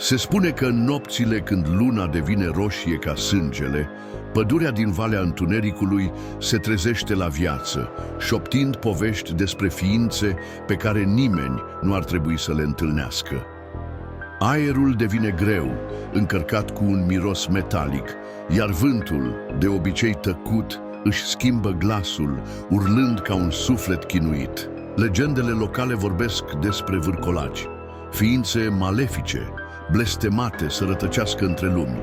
Se spune că în nopțile când luna devine roșie ca sângele, pădurea din Valea Întunericului se trezește la viață, șoptind povești despre ființe pe care nimeni nu ar trebui să le întâlnească. Aerul devine greu, încărcat cu un miros metalic, iar vântul, de obicei tăcut, își schimbă glasul, urlând ca un suflet chinuit. Legendele locale vorbesc despre vârcolaci, ființe malefice, blestemate să rătăcească între lumi.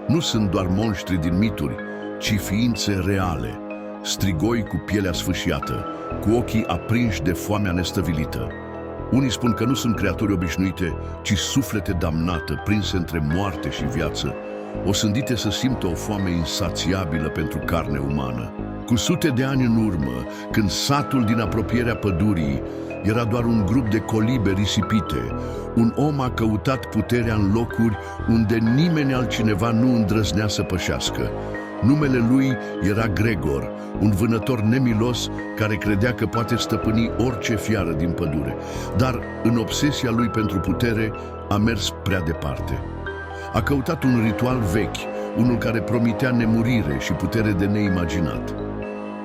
Nu sunt doar monștri din mituri, ci ființe reale, strigoi cu pielea sfâșiată, cu ochii aprinși de foamea nestăvilită. Unii spun că nu sunt creaturi obișnuite, ci suflete damnate, prinse între moarte și viață, osândite să simtă o foame insațiabilă pentru carne umană. Cu sute de ani în urmă, când satul din apropierea pădurii era doar un grup de colibe risipite, un om a căutat puterea în locuri unde nimeni altcineva nu îndrăznea să pășească. Numele lui era Gregor, un vânător nemilos care credea că poate stăpâni orice fiară din pădure, dar în obsesia lui pentru putere a mers prea departe. A căutat un ritual vechi, unul care promitea nemurire și putere de neimaginat.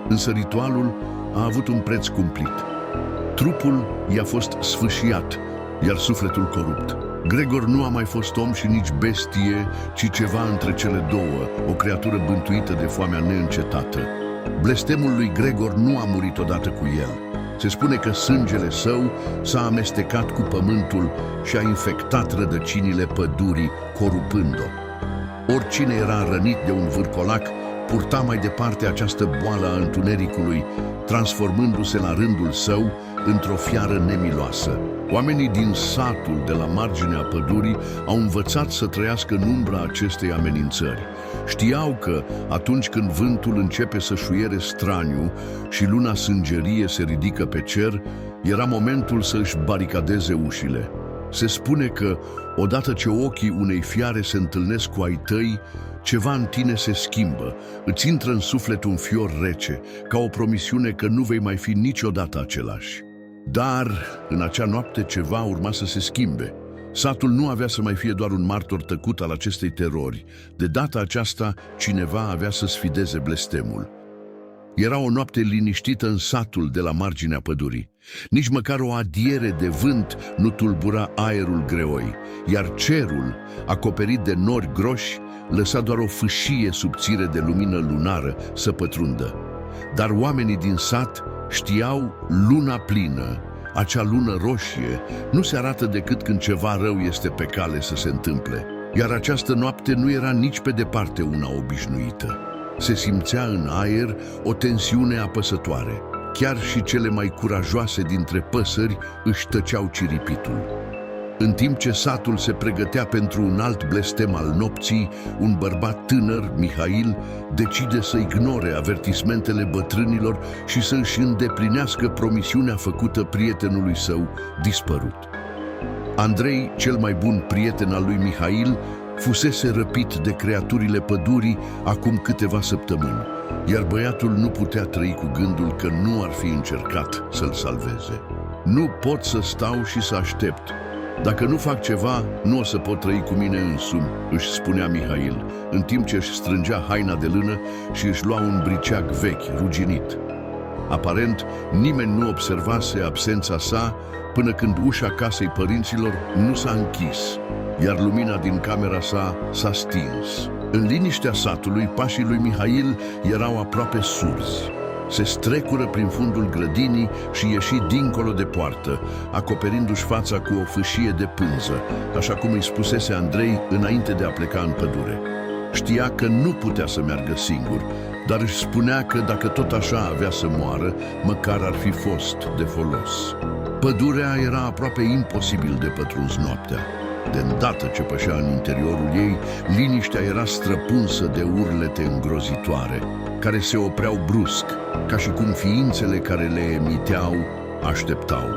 Însă ritualul a avut un preț cumplit. Trupul i-a fost sfâșiat, iar sufletul corupt. Gregor nu a mai fost om și nici bestie, ci ceva între cele două, o creatură bântuită de foamea neîncetată. Blestemul lui Gregor nu a murit odată cu el. Se spune că sângele său s-a amestecat cu pământul și a infectat rădăcinile pădurii, corupând-o. Oricine era rănit de un vârcolac purta mai departe această boală a întunericului, transformându-se la rândul său într-o fiară nemiloasă. Oamenii din satul de la marginea pădurii au învățat să trăiască în umbra acestei amenințări. Știau că atunci când vântul începe să șuiere straniu și luna sângerie se ridică pe cer, era momentul să își baricadeze ușile. Se spune că, odată ce ochii unei fiare se întâlnesc cu ai tăi, ceva în tine se schimbă, îți intră în suflet un fior rece, ca o promisiune că nu vei mai fi niciodată același. Dar, în acea noapte, ceva urma să se schimbe. Satul nu avea să mai fie doar un martor tăcut al acestei terori. De data aceasta, cineva avea să sfideze blestemul. Era o noapte liniștită în satul de la marginea pădurii. Nici măcar o adiere de vânt nu tulbura aerul greoi, iar cerul, acoperit de nori groși, lăsa doar o fâșie subțire de lumină lunară să pătrundă. Dar oamenii din sat știau luna plină, acea lună roșie, nu se arată decât când ceva rău este pe cale să se întâmple. Iar această noapte nu era nici pe departe una obișnuită. Se simțea în aer o tensiune apăsătoare. Chiar și cele mai curajoase dintre păsări își tăceau ciripitul. În timp ce satul se pregătea pentru un alt blestem al nopții, un bărbat tânăr, Mihail, decide să ignore avertismentele bătrânilor și să își îndeplinească promisiunea făcută prietenului său dispărut. Andrei, cel mai bun prieten al lui Mihail, fusese răpit de creaturile pădurii acum câteva săptămâni, iar băiatul nu putea trăi cu gândul că nu ar fi încercat să-l salveze. Nu pot să stau și să aștept. Dacă nu fac ceva, nu o să pot trăi cu mine însumi, își spunea Mihail, în timp ce își strângea haina de lână și își lua un briceag vechi, ruginit. Aparent, nimeni nu observase absența sa până când ușa casei părinților nu s-a închis, iar lumina din camera sa s-a stins. În liniștea satului, pașii lui Mihail erau aproape surzi. Se strecură prin fundul grădinii și ieși dincolo de poartă, acoperindu-și fața cu o fâșie de pânză, așa cum îi spusese Andrei înainte de a pleca în pădure. Știa că nu putea să meargă singur, dar își spunea că dacă tot așa avea să moară, măcar ar fi fost de folos. Pădurea era aproape imposibil de pătruns noaptea. De îndată ce pășea în interiorul ei, liniștea era străpunsă de urlete îngrozitoare, care se opreau brusc, ca și cum ființele care le emiteau așteptau.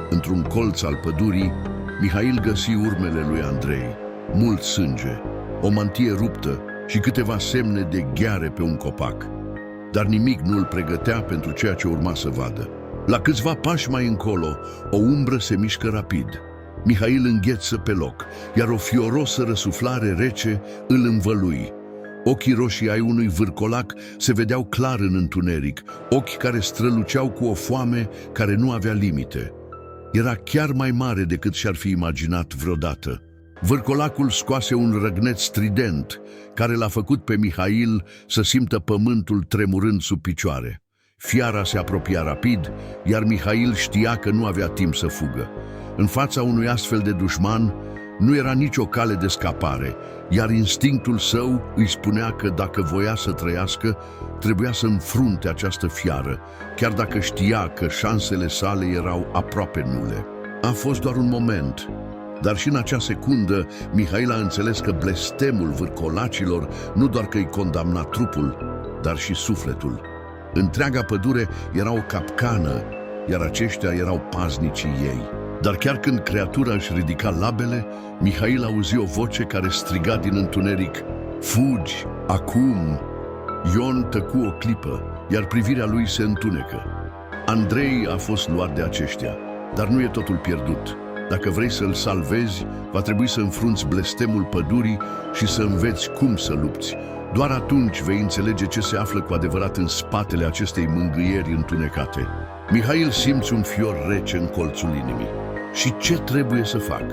Într-un colț al pădurii, Mihail găsi urmele lui Andrei, mult sânge, o mantie ruptă și câteva semne de gheare pe un copac. Dar nimic nu îl pregătea pentru ceea ce urma să vadă. La câțiva pași mai încolo, o umbră se mișcă rapid. Mihail îngheță pe loc, iar o fiorosă răsuflare rece îl învălui. Ochii roșii ai unui vârcolac se vedeau clar în întuneric, ochi care străluceau cu o foame care nu avea limite. Era chiar mai mare decât și-ar fi imaginat vreodată. Vârcolacul scoase un răgnet strident, care l-a făcut pe Mihail să simtă pământul tremurând sub picioare. Fiara se apropia rapid, iar Mihail știa că nu avea timp să fugă. În fața unui astfel de dușman nu era nicio cale de scapare, iar instinctul său îi spunea că dacă voia să trăiască, trebuia să înfrunte această fiară, chiar dacă știa că șansele sale erau aproape nule. A fost doar un moment, dar și în acea secundă Mihail a înțeles că blestemul vârcolacilor nu doar că îi condamna trupul, dar și sufletul. Întreaga pădure era o capcană, iar aceștia erau paznicii ei. Dar chiar când creatura își ridica labele, Mihail auzi o voce care striga din întuneric: "Fugi, acum!" Ion tăcu o clipă, iar privirea lui se întunecă. Andrei a fost luat de aceștia, dar nu e totul pierdut. Dacă vrei să-l salvezi, va trebui să înfrunți blestemul pădurii și să înveți cum să lupți. Doar atunci vei înțelege ce se află cu adevărat în spatele acestei mângâieri întunecate. Mihail simți un fior rece în colțul inimii. Și ce trebuie să fac?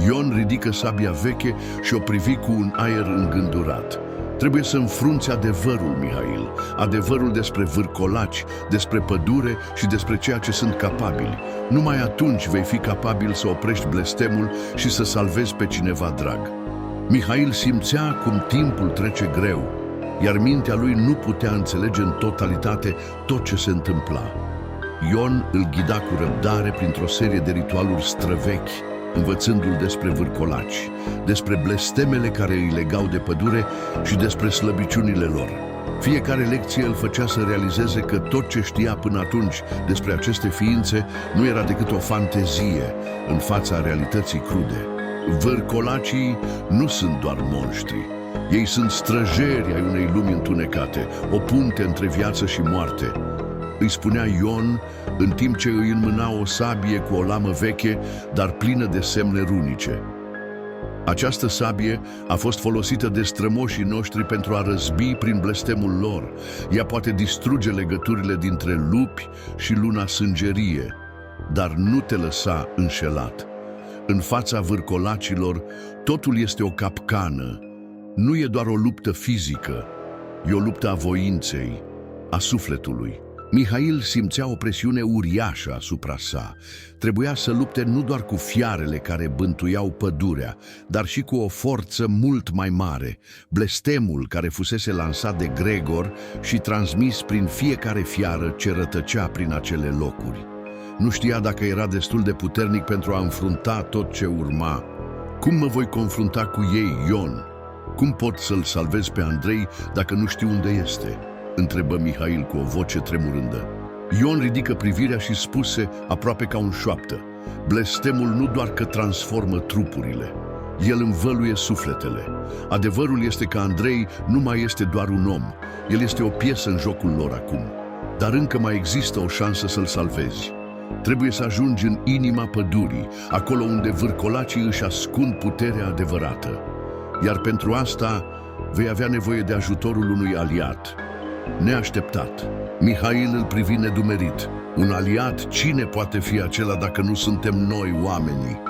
Ion ridică sabia veche și o privi cu un aer îngândurat. Trebuie să înfrunți adevărul, Mihail, adevărul despre vârcolaci, despre pădure și despre ceea ce sunt capabili. Numai atunci vei fi capabil să oprești blestemul și să salvezi pe cineva drag. Mihail simțea cum timpul trece greu, iar mintea lui nu putea înțelege în totalitate tot ce se întâmpla. Ion îl ghida cu răbdare printr-o serie de ritualuri străvechi, învățându-l despre vârcolaci, despre blestemele care îi legau de pădure și despre slăbiciunile lor. Fiecare lecție îl făcea să realizeze că tot ce știa până atunci despre aceste ființe nu era decât o fantezie în fața realității crude. Vârcolacii nu sunt doar monștri. Ei sunt străjeri ai unei lumi întunecate, o punte între viață și moarte. Îi spunea Ion, în timp ce îi înmâna o sabie cu o lamă veche, dar plină de semne runice. Această sabie a fost folosită de strămoșii noștri pentru a răzbi prin blestemul lor. Ea poate distruge legăturile dintre lupi și luna sângerie, dar nu te lăsa înșelat. În fața vârcolacilor, totul este o capcană. Nu e doar o luptă fizică, e o luptă a voinței, a sufletului. Mihail simțea o presiune uriașă asupra sa. Trebuia să lupte nu doar cu fiarele care bântuiau pădurea, dar și cu o forță mult mai mare, blestemul care fusese lansat de Gregor și transmis prin fiecare fiară ce rătăcea prin acele locuri. Nu știa dacă era destul de puternic pentru a înfrunta tot ce urma. Cum mă voi confrunta cu ei, Ion? Cum pot să-l salvez pe Andrei dacă nu știu unde este? Întrebă Mihail cu o voce tremurândă. Ion ridică privirea și spuse, aproape ca un șoaptă: blestemul nu doar că transformă trupurile, el învăluie sufletele. Adevărul este că Andrei nu mai este doar un om, el este o piesă în jocul lor acum. Dar încă mai există o șansă să-l salvezi. Trebuie să ajungi în inima pădurii, acolo unde vârcolacii își ascund puterea adevărată. Iar pentru asta vei avea nevoie de ajutorul unui aliat. Neașteptat, Mihail îl privi nedumerit. Un aliat, cine poate fi acela dacă nu suntem noi, oamenii?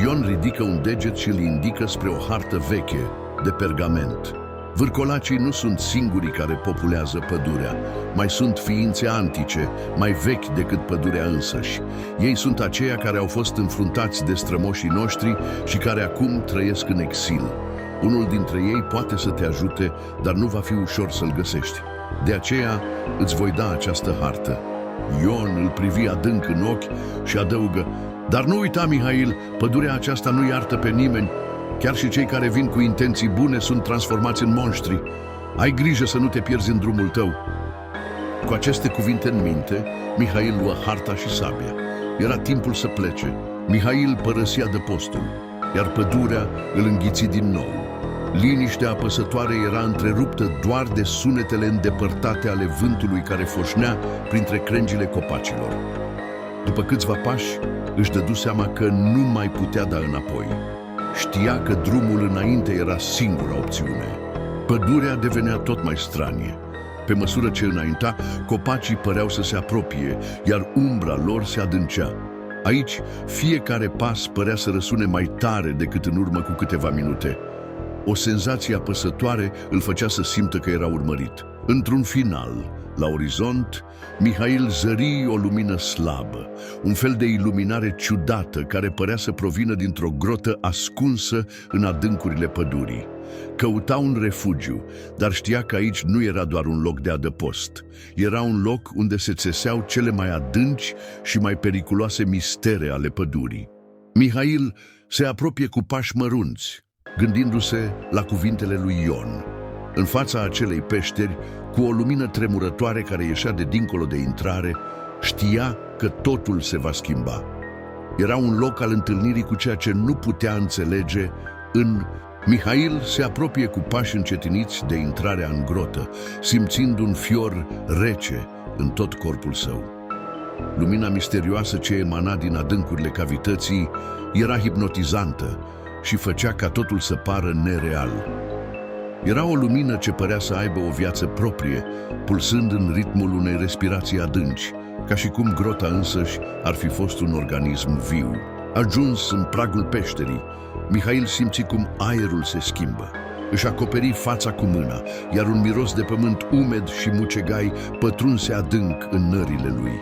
Ion ridică un deget și îl indică spre o hartă veche, de pergament. Vârcolacii nu sunt singurii care populează pădurea. Mai sunt ființe antice, mai vechi decât pădurea însăși. Ei sunt aceia care au fost înfruntați de strămoșii noștri și care acum trăiesc în exil. Unul dintre ei poate să te ajute, dar nu va fi ușor să-l găsești. De aceea îți voi da această hartă. Ion îl privi adânc în ochi și adăugă: dar nu uita, Mihail, pădurea aceasta nu iartă pe nimeni. Chiar și cei care vin cu intenții bune sunt transformați în monștri. Ai grijă să nu te pierzi în drumul tău. Cu aceste cuvinte în minte, Mihail luă harta și sabia. Era timpul să plece. Mihail părăsi adăpostul, iar pădurea îl înghiți din nou. Liniștea apăsătoare era întreruptă doar de sunetele îndepărtate ale vântului care foșnea printre crengile copacilor. După câțiva pași, își dădu seama că nu mai putea da înapoi. Știa că drumul înainte era singura opțiune. Pădurea devenea tot mai stranie. Pe măsură ce înainta, copacii păreau să se apropie, iar umbra lor se adâncea. Aici, fiecare pas părea să răsune mai tare decât în urmă cu câteva minute. O senzație apăsătoare îl făcea să simtă că era urmărit. Într-un final, la orizont, Mihail zări o lumină slabă, un fel de iluminare ciudată care părea să provină dintr-o grotă ascunsă în adâncurile pădurii. Căuta un refugiu, dar știa că aici nu era doar un loc de adăpost. Era un loc unde se țeseau cele mai adânci și mai periculoase mistere ale pădurii. Mihail se apropie cu pași mărunți, gândindu-se la cuvintele lui Ion. În fața acelei peșteri, cu o lumină tremurătoare care ieșea de dincolo de intrare, știa că totul se va schimba. Era un loc al întâlnirii cu ceea ce nu putea înțelege Mihail se apropie cu pași încetiniți de intrarea în grotă, simțind un fior rece în tot corpul său. Lumina misterioasă ce emana din adâncurile cavității era hipnotizantă și făcea ca totul să pară nereal. Era o lumină ce părea să aibă o viață proprie, pulsând în ritmul unei respirații adânci, ca și cum grota însăși ar fi fost un organism viu. Ajuns în pragul peșterii, Mihail simți cum aerul se schimbă. Își acoperi fața cu mâna, iar un miros de pământ umed și mucegai pătrunse adânc în nările lui.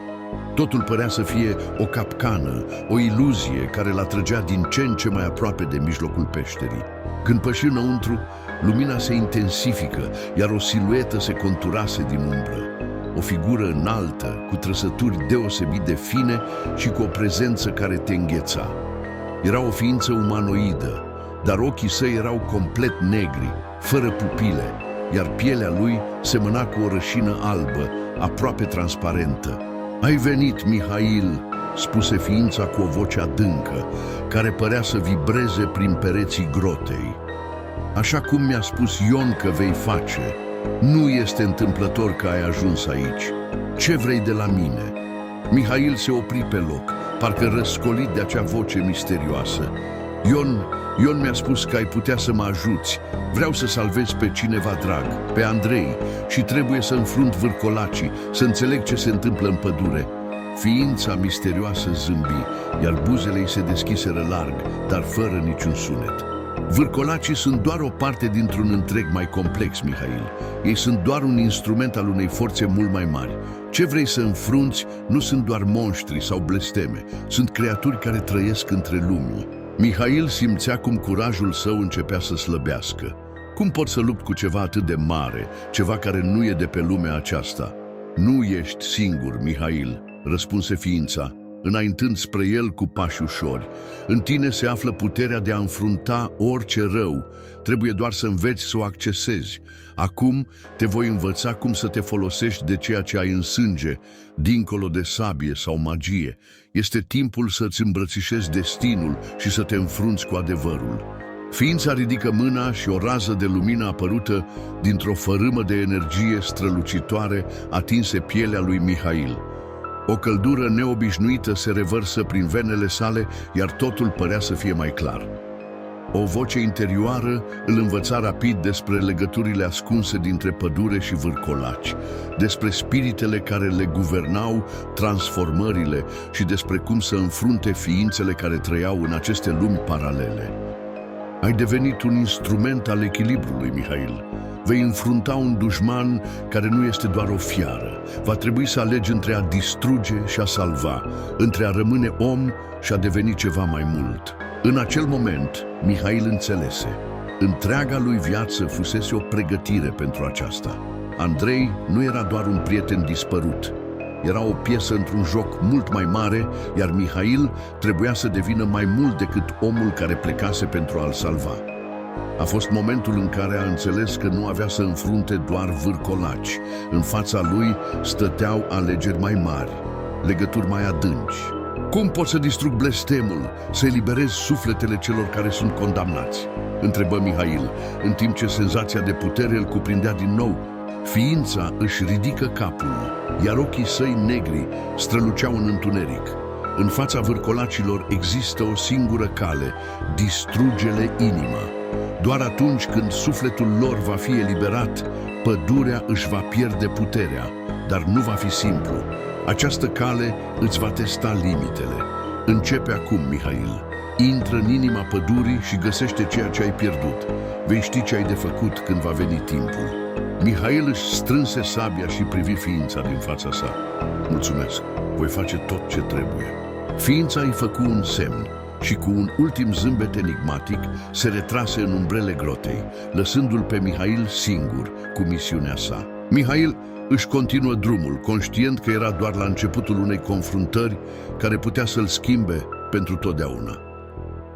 Totul părea să fie o capcană, o iluzie care l-a trăgea din ce în ce mai aproape de mijlocul peșterii. Când păși înăuntru, lumina se intensifică, iar o siluetă se conturase din umbră. O figură înaltă, cu trăsături deosebit de fine și cu o prezență care te îngheța. Era o ființă umanoidă, dar ochii săi erau complet negri, fără pupile, iar pielea lui semăna cu o rășină albă, aproape transparentă. "Ai venit, Mihail," spuse ființa cu o voce adâncă, care părea să vibreze prin pereții grotei. "Așa cum mi-a spus Ion că vei face, nu este întâmplător că ai ajuns aici. Ce vrei de la mine?" Mihail se opri pe loc, parcă răscolit de acea voce misterioasă. Ion mi-a spus că ai putea să mă ajuți. Vreau să salvez pe cineva drag, pe Andrei, și trebuie să înfrunt vârcolacii, să înțeleg ce se întâmplă în pădure." Ființa misterioasă zâmbi, iar buzele îi se deschiseră larg, dar fără niciun sunet. "Vârcolacii sunt doar o parte dintr-un întreg mai complex, Mihail. Ei sunt doar un instrument al unei forțe mult mai mari. Ce vrei să înfrunți nu sunt doar monștri sau blesteme, sunt creaturi care trăiesc între lumi." Mihail simțea cum curajul său începea să slăbească. Cum pot să lupt cu ceva atât de mare, ceva care nu e de pe lumea aceasta? "Nu ești singur, Mihail," răspunse ființa, înaintând spre el cu pași ușori. "În tine se află puterea de a înfrunta orice rău. Trebuie doar să înveți să o accesezi. Acum te voi învăța cum să te folosești de ceea ce ai în sânge, dincolo de sabie sau magie. Este timpul să-ți îmbrățișezi destinul și să te înfrunți cu adevărul." Ființa ridică mâna și o rază de lumină apărută dintr-o fărâmă de energie strălucitoare atinse pielea lui Mihail. O căldură neobișnuită se revărsă prin venele sale, iar totul părea să fie mai clar. O voce interioară îl învăța rapid despre legăturile ascunse dintre pădure și vârcolaci, despre spiritele care le guvernau transformările și despre cum să înfrunte ființele care trăiau în aceste lumi paralele. "Ai devenit un instrument al echilibrului, Mihail. Vei înfrunta un dușman care nu este doar o fiară. Va trebui să alegi între a distruge și a salva, între a rămâne om și a deveni ceva mai mult." În acel moment, Mihail înțelese. Întreaga lui viață fusese o pregătire pentru aceasta. Andrei nu era doar un prieten dispărut. Era o piesă într-un joc mult mai mare, iar Mihail trebuia să devină mai mult decât omul care plecase pentru a-l salva. A fost momentul în care a înțeles că nu avea să înfrunte doar vârcolaci. În fața lui stăteau alegeri mai mari, legături mai adânci. "Cum pot să distrug blestemul, să eliberez sufletele celor care sunt condamnați?" întrebă Mihail, în timp ce senzația de putere îl cuprindea din nou. Ființa își ridică capul, iar ochii săi negri străluceau în întuneric. În fața vârcolacilor există o singură cale: distruge-le inima. Doar atunci când sufletul lor va fi eliberat, pădurea își va pierde puterea, dar nu va fi simplu. Această cale îți va testa limitele. Începe acum, Mihail. Intră în inima pădurii și găsește ceea ce ai pierdut. Vei ști ce ai de făcut când va veni timpul. Mihail își strânse sabia și privi ființa din fața sa. Mulțumesc, voi face tot ce trebuie. Ființa îi făcu un semn și cu un ultim zâmbet enigmatic se retrase în umbrele grotei, lăsându-l pe Mihail singur cu misiunea sa. Mihail își continuă drumul, conștient că era doar la începutul unei confruntări care putea să-l schimbe pentru totdeauna.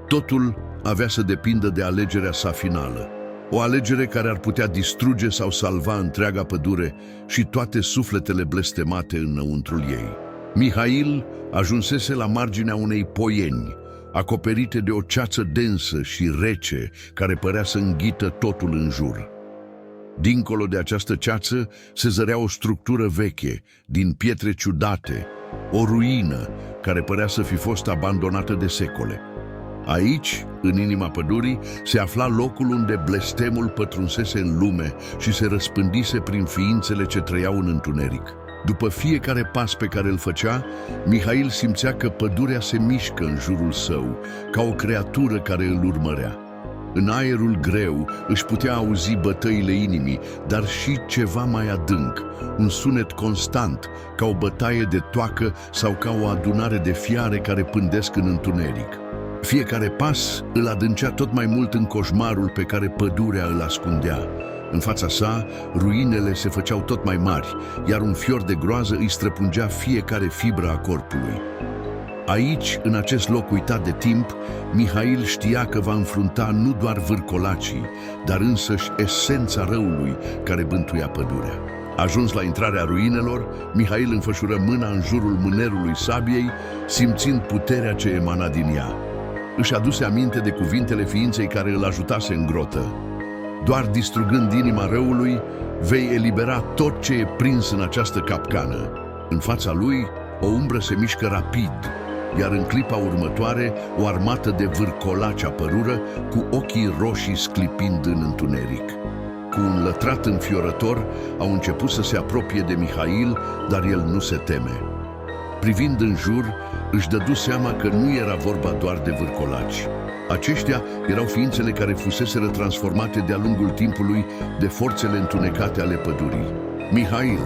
Totul avea să depindă de alegerea sa finală, o alegere care ar putea distruge sau salva întreaga pădure și toate sufletele blestemate înăuntrul ei. Mihail ajunsese la marginea unei poieni, acoperite de o ceață densă și rece, care părea să înghită totul în jur. Dincolo de această ceață se zărea o structură veche, din pietre ciudate, o ruină care părea să fi fost abandonată de secole. Aici, în inima pădurii, se afla locul unde blestemul pătrunsese în lume și se răspândise prin ființele ce trăiau în întuneric. După fiecare pas pe care îl făcea, Mihail simțea că pădurea se mișcă în jurul său, ca o creatură care îl urmărea. În aerul greu își putea auzi bătăile inimii, dar și ceva mai adânc, un sunet constant, ca o bătaie de toacă sau ca o adunare de fiare care pândesc în întuneric. Fiecare pas îl adâncea tot mai mult în coșmarul pe care pădurea îl ascundea. În fața sa, ruinele se făceau tot mai mari, iar un fior de groază îi străpungea fiecare fibră a corpului. Aici, în acest loc uitat de timp, Mihail știa că va înfrunta nu doar vârcolacii, dar însăși esența răului care bântuia pădurea. Ajuns la intrarea ruinelor, Mihail înfășură mâna în jurul mânerului sabiei, simțind puterea ce emana din ea. Își aduse aminte de cuvintele ființei care îl ajutase în grotă. Doar distrugând inima răului, vei elibera tot ce e prins în această capcană. În fața lui, o umbră se mișcă rapid, iar în clipa următoare, o armată de vârcolaci apărură, cu ochii roșii sclipind în întuneric. Cu un lătrat înfiorător, au început să se apropie de Mihail, dar el nu se teme. Privind în jur, își dădu seama că nu era vorba doar de vârcolaci. Aceștia erau ființele care fuseseră transformate de-a lungul timpului de forțele întunecate ale pădurii. Mihail,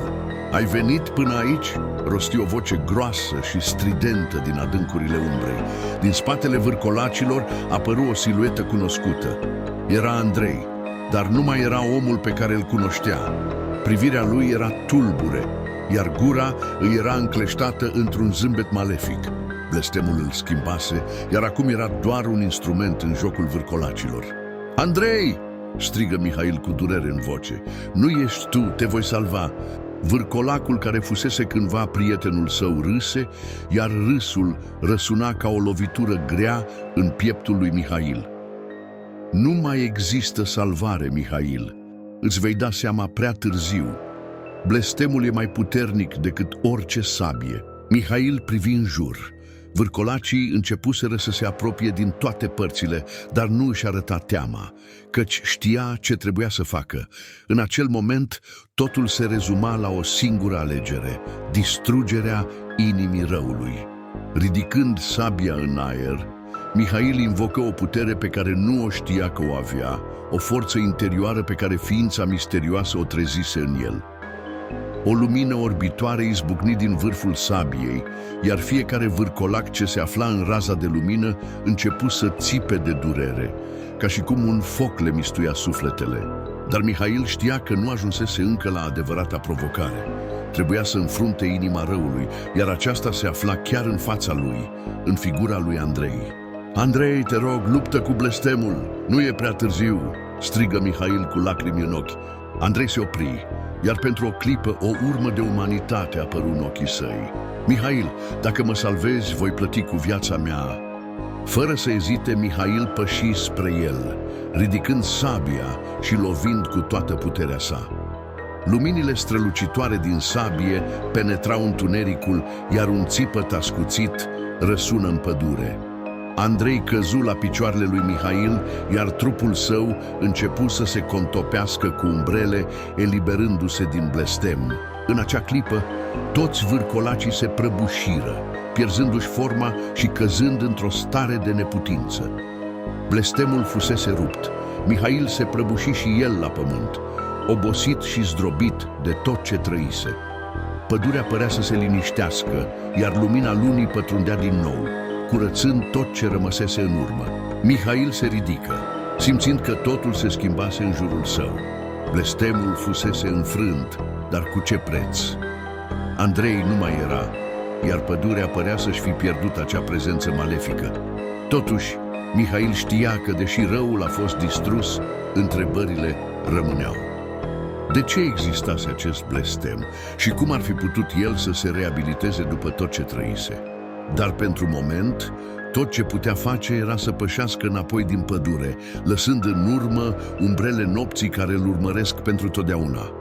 ai venit până aici? Rosti o voce groasă și stridentă din adâncurile umbrei. Din spatele vârcolacilor apăru o siluetă cunoscută. Era Andrei, dar nu mai era omul pe care îl cunoștea. Privirea lui era tulbure, iar gura îi era încleștată într-un zâmbet malefic. Blestemul îl schimbase, iar acum era doar un instrument în jocul vârcolacilor. Andrei! Strigă Mihail cu durere în voce. Nu ești tu, te voi salva. Vârcolacul care fusese cândva prietenul său râse, iar râsul răsuna ca o lovitură grea în pieptul lui Mihail. Nu mai există salvare, Mihail. Îți vei da seama prea târziu. Blestemul e mai puternic decât orice sabie. Mihail privi în jur. Vârcolacii începuseră să se apropie din toate părțile, dar nu își arăta teama, căci știa ce trebuia să facă. În acel moment, totul se rezuma la o singură alegere: distrugerea inimii răului. Ridicând sabia în aer, Mihail invocă o putere pe care nu o știa că o avea, o forță interioară pe care ființa misterioasă o trezise în el. O lumină orbitoare izbucni din vârful sabiei, iar fiecare vârcolac ce se afla în raza de lumină începu să țipe de durere, ca și cum un foc le mistuia sufletele. Dar Mihail știa că nu ajunsese încă la adevărata provocare. Trebuia să înfrunte inima răului, iar aceasta se afla chiar în fața lui, în figura lui Andrei. Andrei, te rog, luptă cu blestemul, nu e prea târziu, strigă Mihail cu lacrimi în ochi. Andrei se opri, iar pentru o clipă o urmă de umanitate apăru în ochii săi. Mihail, dacă mă salvezi, voi plăti cu viața mea. Fără să ezite, Mihail păși spre el, ridicând sabia și lovind cu toată puterea sa. Luminile strălucitoare din sabie penetrau întunericul, iar un țipăt ascuțit răsună în pădure. Andrei căzu la picioarele lui Mihail, iar trupul său începu să se contopească cu umbrele, eliberându-se din blestem. În acea clipă, toți vârcolacii se prăbușiră, pierzându-și forma și căzând într-o stare de neputință. Blestemul fusese rupt. Mihail se prăbuși și el la pământ, obosit și zdrobit de tot ce trăise. Pădurea părea să se liniștească, iar lumina lunii pătrundea din nou, curățând tot ce rămăsese în urmă. Mihail se ridică, simțind că totul se schimbase în jurul său. Blestemul fusese înfrânt, dar cu ce preț? Andrei nu mai era, iar pădurea părea să-și fi pierdut acea prezență malefică. Totuși, Mihail știa că, deși răul a fost distrus, întrebările rămâneau. De ce existase acest blestem și cum ar fi putut el să se reabiliteze după tot ce trăise? Dar pentru moment, tot ce putea face era să pășească înapoi din pădure, lăsând în urmă umbrele nopții care îl urmăresc pentru totdeauna.